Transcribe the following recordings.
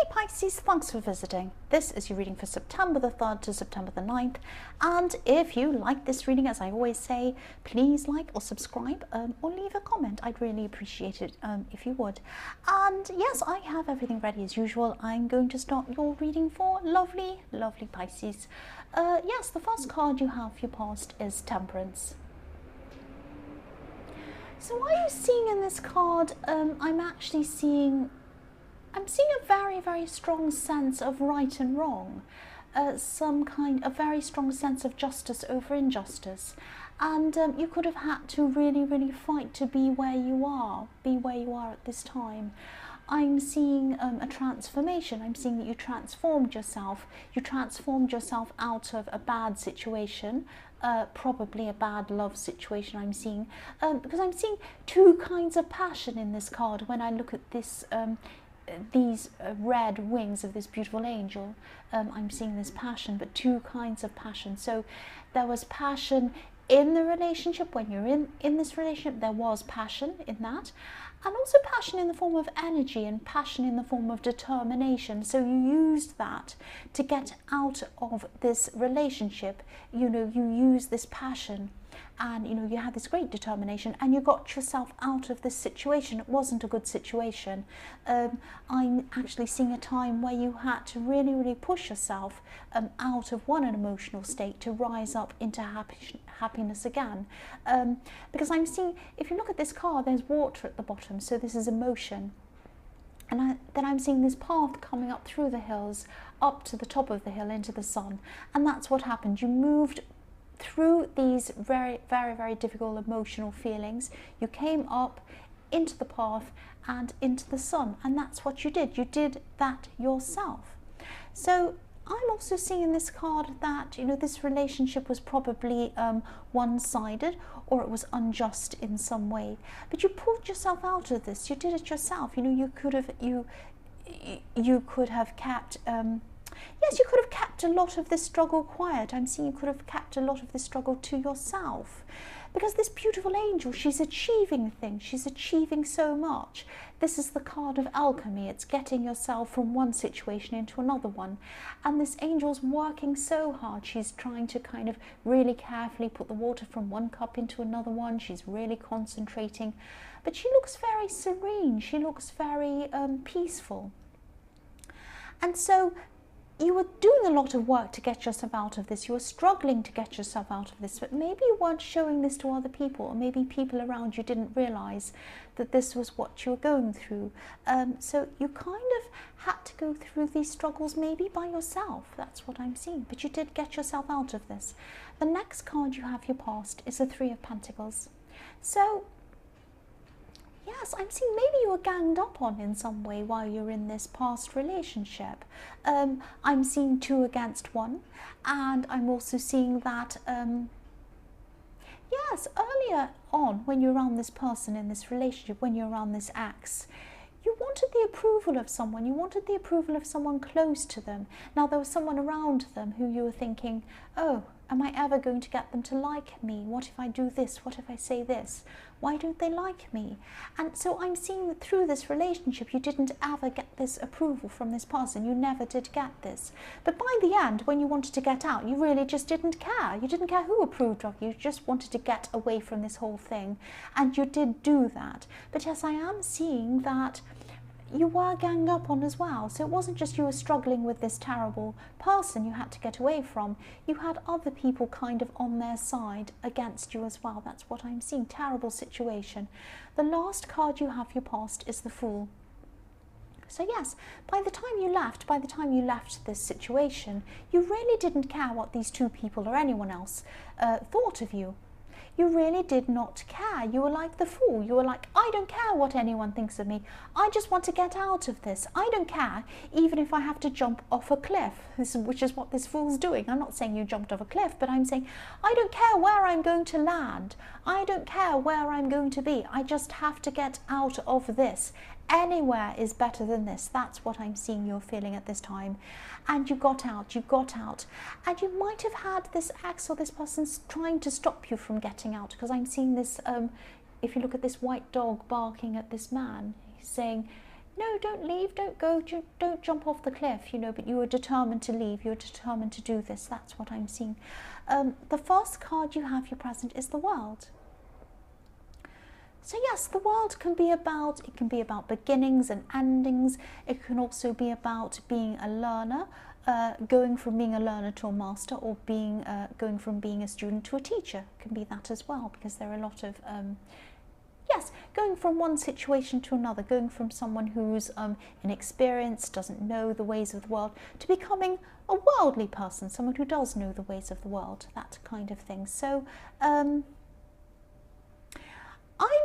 Hey Pisces, thanks for visiting. This is your reading for September the 3rd to September the 9th. And if you like this reading, as I always say, please like or subscribe or leave a comment. I'd really appreciate it if you would. And yes, I have everything ready as usual. I'm going to start your reading for lovely, lovely Pisces. Yes, the first card you have for your past is Temperance. So what are you seeing in this card? I'm seeing a very, very strong sense of right and wrong, a very strong sense of justice over injustice. And you could have had to really, really fight to be where you are at this time. I'm seeing a transformation. I'm seeing that you transformed yourself. You transformed yourself out of a bad situation, probably a bad love situation I'm seeing, because I'm seeing two kinds of passion in this card when I look at this these red wings of this beautiful angel. I'm seeing this passion, but two kinds of passion. So there was passion in the relationship. When you're in this relationship, there was passion in that, and also passion in the form of energy and passion in the form of determination. So you used that to get out of this relationship. You use this passion, and you had this great determination, and you got yourself out of this situation. It wasn't a good situation. I'm actually seeing a time where you had to really, really push yourself out of an emotional state to rise up into happiness again. Because I'm seeing, if you look at this card, there's water at the bottom, so this is emotion. And then I'm seeing this path coming up through the hills, up to the top of the hill into the sun. And that's what happened. You moved through these very, very, very difficult emotional feelings. You came up into the path and into the sun, and that's what you did. You did that yourself. So I'm also seeing in this card that this relationship was probably one-sided, or it was unjust in some way, but you pulled yourself out of this. You did it yourself. You could have kept yes, you could have kept a lot of this struggle quiet. I'm seeing you could have kept a lot of this struggle to yourself. Because this beautiful angel, she's achieving things. She's achieving so much. This is the card of alchemy. It's getting yourself from one situation into another one. And this angel's working so hard. She's trying to kind of really carefully put the water from one cup into another one. She's really concentrating. But she looks very serene. She looks very peaceful. And so you were doing a lot of work to get yourself out of this. You were struggling to get yourself out of this, but maybe you weren't showing this to other people, or maybe people around you didn't realize that this was what you were going through. So you kind of had to go through these struggles maybe by yourself. That's what I'm seeing, but you did get yourself out of this. The next card you have your past is the Three of Pentacles. So yes, I'm seeing maybe you were ganged up on in some way while you're in this past relationship. I'm seeing 2 against 1, and I'm also seeing that, yes, earlier on when you're around this person in this relationship, when you're around this ex, you wanted the approval of someone. You wanted the approval of someone close to them. Now, there was someone around them who you were thinking, oh, am I ever going to get them to like me? What if I do this? What if I say this? Why don't they like me? And so I'm seeing that through this relationship, you didn't ever get this approval from this person. You never did get this. But by the end, when you wanted to get out, you really just didn't care. You didn't care who approved of you. You just wanted to get away from this whole thing. And you did do that. But yes, I am seeing that you were ganged up on as well. So it wasn't just you were struggling with this terrible person you had to get away from. You had other people kind of on their side against you as well. That's what I'm seeing. Terrible situation. The last card you have your past is the Fool. So yes, by the time you left this situation, you really didn't care what these two people or anyone else thought of you. You really did not care. You were like the Fool. You were like, I don't care what anyone thinks of me. I just want to get out of this. I don't care, even if I have to jump off a cliff, which is what this Fool's doing. I'm not saying you jumped off a cliff, but I'm saying, I don't care where I'm going to land. I don't care where I'm going to be. I just have to get out of this. Anywhere is better than this. That's what I'm seeing you're feeling at this time. And you got out, and you might have had this ex or this person trying to stop you from getting out, because I'm seeing this, if you look at this white dog barking at this man, he's saying, No, don't leave, don't go, don't jump off the cliff, you know, but you are determined to leave, you're determined to do this. That's what I'm seeing. The first card you have, your present, is the World. So yes, the World can be about, it can be about beginnings and endings. It can also be about being a learner, going from being a learner to a master, or going from being a student to a teacher. It can be that as well, because there are a lot of yes, going from one situation to another, going from someone who's inexperienced, doesn't know the ways of the world, to becoming a worldly person, someone who does know the ways of the world, that kind of thing. So I'm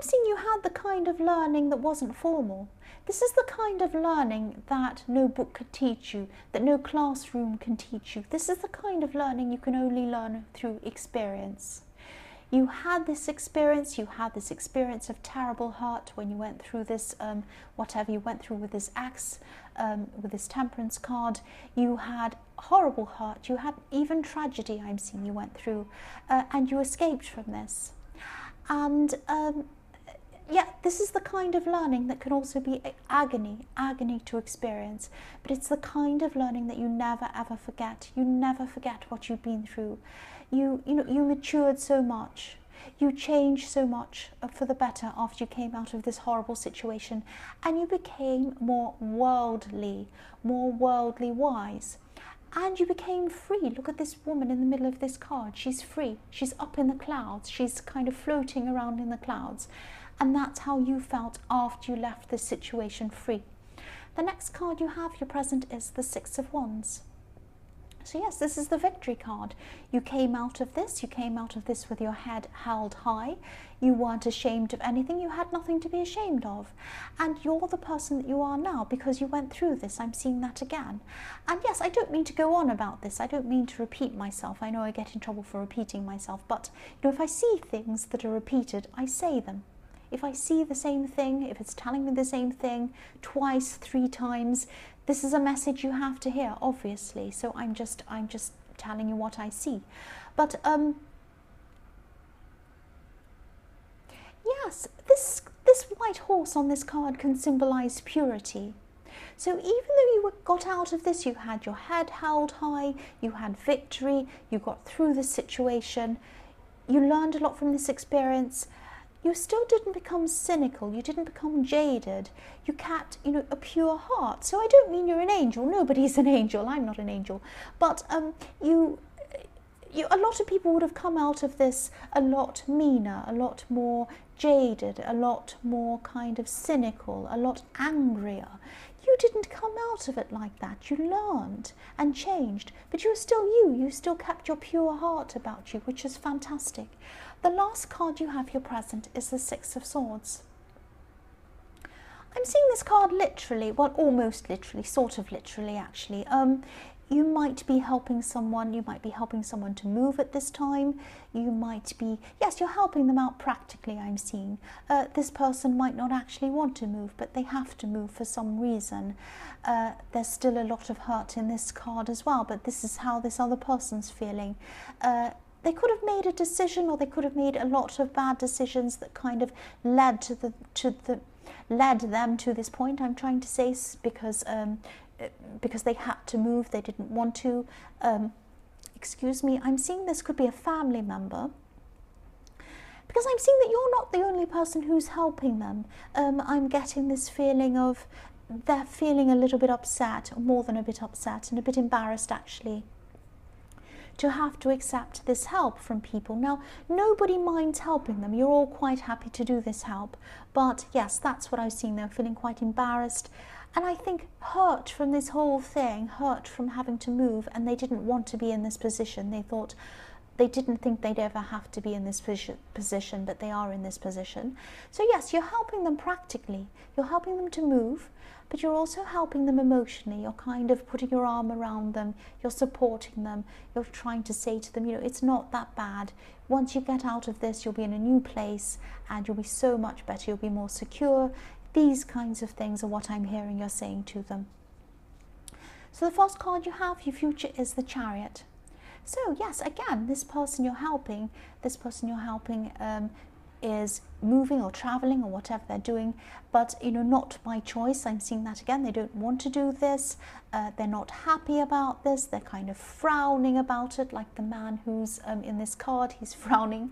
seeing you had the kind of learning that wasn't formal. This is the kind of learning that no book could teach you, that no classroom can teach you. This is the kind of learning you can only learn through experience. You had this experience of terrible hurt when you went through this, whatever you went through with this axe, with this temperance card. You had horrible hurt, you had even tragedy, I'm seeing you went through, and you escaped from this. And yeah, this is the kind of learning that can also be agony to experience, but it's the kind of learning that you never ever forget. You never forget what you've been through. You matured so much. You changed so much for the better after you came out of this horrible situation, and you became more worldly wise. And you became free. Look at this woman in the middle of this card. She's free. She's up in the clouds. She's kind of floating around in the clouds. And that's how you felt after you left this situation free. The next card you have, your present, is the Six of Wands. So yes, this is the victory card. You came out of this with your head held high. You weren't ashamed of anything. You had nothing to be ashamed of. And you're the person that you are now because you went through this. I'm seeing that again. And yes, I don't mean to go on about this. I don't mean to repeat myself. I know I get in trouble for repeating myself. But you know, if I see things that are repeated, I say them. If I see the same thing, if it's telling me the same thing twice, 3 times, this is a message you have to hear, obviously. So I'm just telling you what I see. But yes, this white horse on this card can symbolize purity. So even though you got out of this, you had your head held high, you had victory, you got through the situation, you learned a lot from this experience. You still didn't become cynical, you didn't become jaded, you kept, you know, a pure heart. So I don't mean you're an angel, nobody's an angel, I'm not an angel, but a lot of people would have come out of this a lot meaner, a lot more jaded, a lot more kind of cynical, a lot angrier. You didn't come out of it like that. You learned and changed, but you were still you. You still kept your pure heart about you, which is fantastic. The last card you have, your present, is the Six of Swords. I'm seeing this card literally, well, almost literally, sort of literally actually. You might be helping someone, to move at this time. You might be, yes, you're helping them out practically, I'm seeing. This person might not actually want to move, but they have to move for some reason. There's still a lot of hurt in this card as well, but this is how this other person's feeling. They could have made a decision, or they could have made a lot of bad decisions that kind of led them to this point, I'm trying to say, because they had to move, they didn't want to. Excuse me, I'm seeing this could be a family member, because I'm seeing that you're not the only person who's helping them. I'm getting this feeling of they're feeling a little bit upset, or more than a bit upset, and a bit embarrassed actually, to have to accept this help from people. Now, nobody minds helping them. You're all quite happy to do this help. But yes, that's what I've seen. They're feeling quite embarrassed. And I think hurt from this whole thing, hurt from having to move, and they didn't want to be in this position. They didn't think they'd ever have to be in this position, but they are in this position. So yes, you're helping them practically. You're helping them to move, but you're also helping them emotionally. You're kind of putting your arm around them. You're supporting them. You're trying to say to them, you know, it's not that bad. Once you get out of this, you'll be in a new place and you'll be so much better. You'll be more secure. These kinds of things are what I'm hearing you're saying to them. So the first card you have, your future, is the Chariot. So yes, again, this person you're helping, is moving or traveling or whatever they're doing, but not by choice. I'm seeing that again. They don't want to do this. They're not happy about this. They're kind of frowning about it, like the man who's in this card. He's frowning.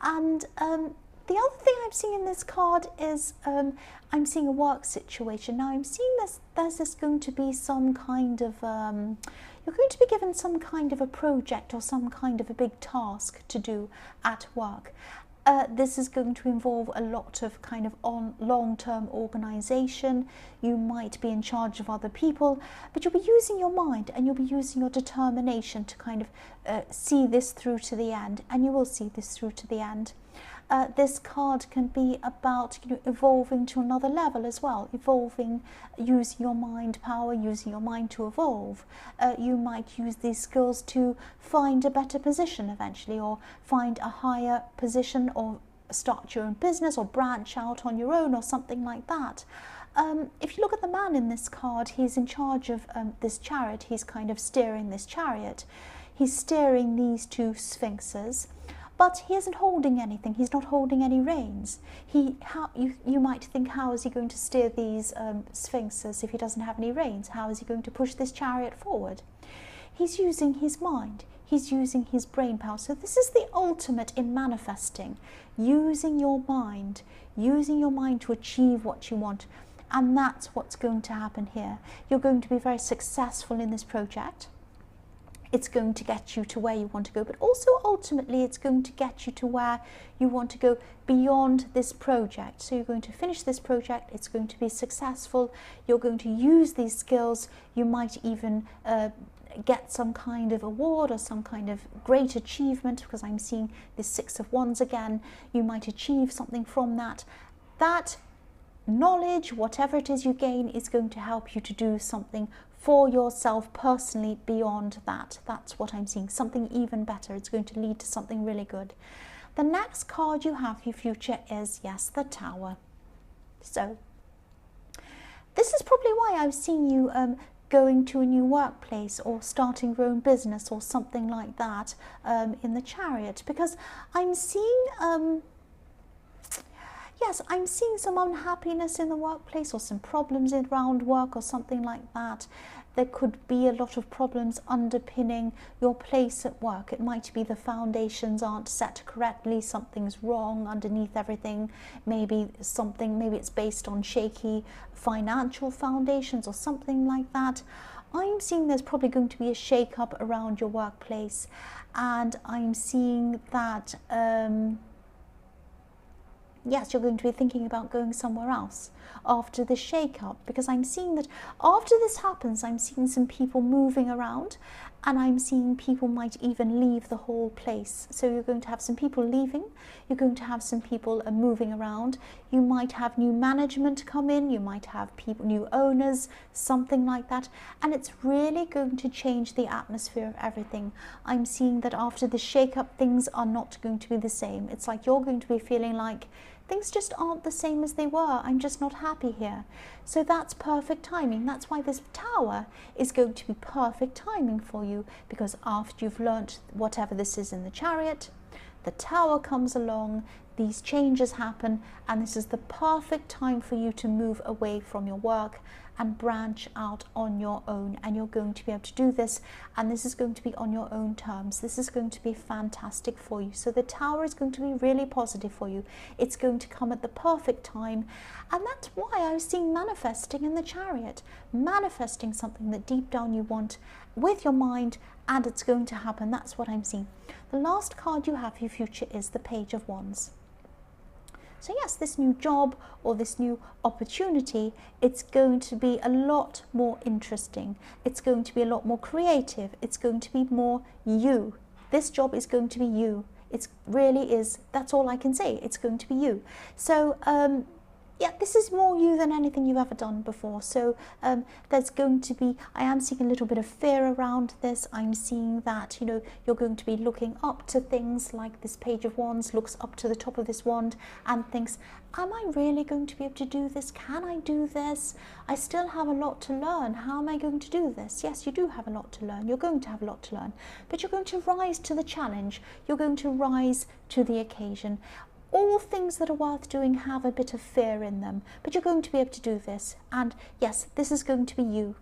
And the other thing I'm seeing in this card is I'm seeing a work situation. Now I'm seeing there's going to be some kind of you're going to be given some kind of a project or some kind of a big task to do at work. This is going to involve a lot of kind of long-term organization. You might be in charge of other people, but you'll be using your mind and you'll be using your determination to kind of see this through to the end, and you will see this through to the end. This card can be about evolving to another level as well, evolving, using your mind power, using your mind to evolve. You might use these skills to find a better position eventually, or find a higher position, or start your own business, or branch out on your own, or something like that. If you look at the man in this card, he's in charge of this chariot. He's kind of steering this chariot. He's steering these two sphinxes. But he isn't holding anything. He's not holding any reins. You might think, how is he going to steer these sphinxes if he doesn't have any reins? How is he going to push this chariot forward? He's using his mind. He's using his brain power. So this is the ultimate in manifesting, using your mind to achieve what you want. And that's what's going to happen here. You're going to be very successful in this project. It's going to get you to where you want to go, but also ultimately it's going to get you to where you want to go beyond this project. So you're going to finish this project, it's going to be successful, you're going to use these skills, you might even get some kind of award or some kind of great achievement, because I'm seeing this Six of Wands again. You might achieve something from that. That knowledge, whatever it is you gain, is going to help you to do something for yourself personally beyond that. That's what I'm seeing, something even better. It's going to lead to something really good. The next card you have for your future is, yes, the Tower. So this is probably why I've seen you going to a new workplace or starting your own business or something like that in the Chariot, because I'm seeing yes, I'm seeing some unhappiness in the workplace, or some problems around work or something like that. There could be a lot of problems underpinning your place at work. It might be the foundations aren't set correctly, something's wrong underneath everything. Maybe it's based on shaky financial foundations or something like that. I'm seeing there's probably going to be a shake-up around your workplace, and I'm seeing that yes, you're going to be thinking about going somewhere else after the shake-up, because I'm seeing that after this happens, I'm seeing some people moving around, and I'm seeing people might even leave the whole place. So you're going to have some people leaving, you're going to have some people moving around, you might have new management come in, you might have people, new owners, something like that, and it's really going to change the atmosphere of everything. I'm seeing that after the shake-up, things are not going to be the same. It's like you're going to be feeling like things just aren't the same as they were. I'm just not happy here. So that's perfect timing. That's why this Tower is going to be perfect timing for you, because after you've learnt whatever this is in the Chariot, the Tower comes along, these changes happen, and this is the perfect time for you to move away from your work and branch out on your own. And you're going to be able to do this, and this is going to be on your own terms. This is going to be fantastic for you. So the Tower is going to be really positive for you. It's going to come at the perfect time, and that's why I was seeing manifesting in the Chariot, manifesting something that deep down you want with your mind, and it's going to happen. That's what I'm seeing. The last card you have for your future is the Page of Wands. So yes, this new job or this new opportunity, it's going to be a lot more interesting. It's going to be a lot more creative. It's going to be more you. This job is going to be you. It really is. That's all I can say. It's going to be you. So yeah, this is more you than anything you've ever done before. So there's going to be, I am seeing a little bit of fear around this. I'm seeing that, you know, you're going to be looking up to things, like this Page of Wands looks up to the top of this wand and thinks, am I really going to be able to do this? Can I do this? I still have a lot to learn. How am I going to do this? Yes, you do have a lot to learn. You're going to have a lot to learn, but you're going to rise to the challenge. You're going to rise to the occasion. all things that are worth doing have a bit of fear in them, but you're going to be able to do this. And yes, this is going to be you.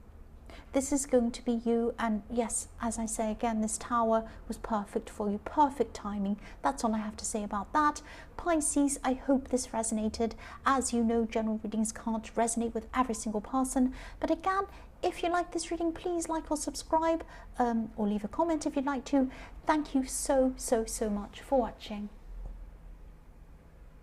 This is going to be you, and yes, as I say again, this Tower was perfect for you, perfect timing. That's all I have to say about that. Pisces, I hope this resonated. As you know, general readings can't resonate with every single person, but again, if you like this reading, please like or subscribe, or leave a comment if you'd like to. Thank you so much for watching.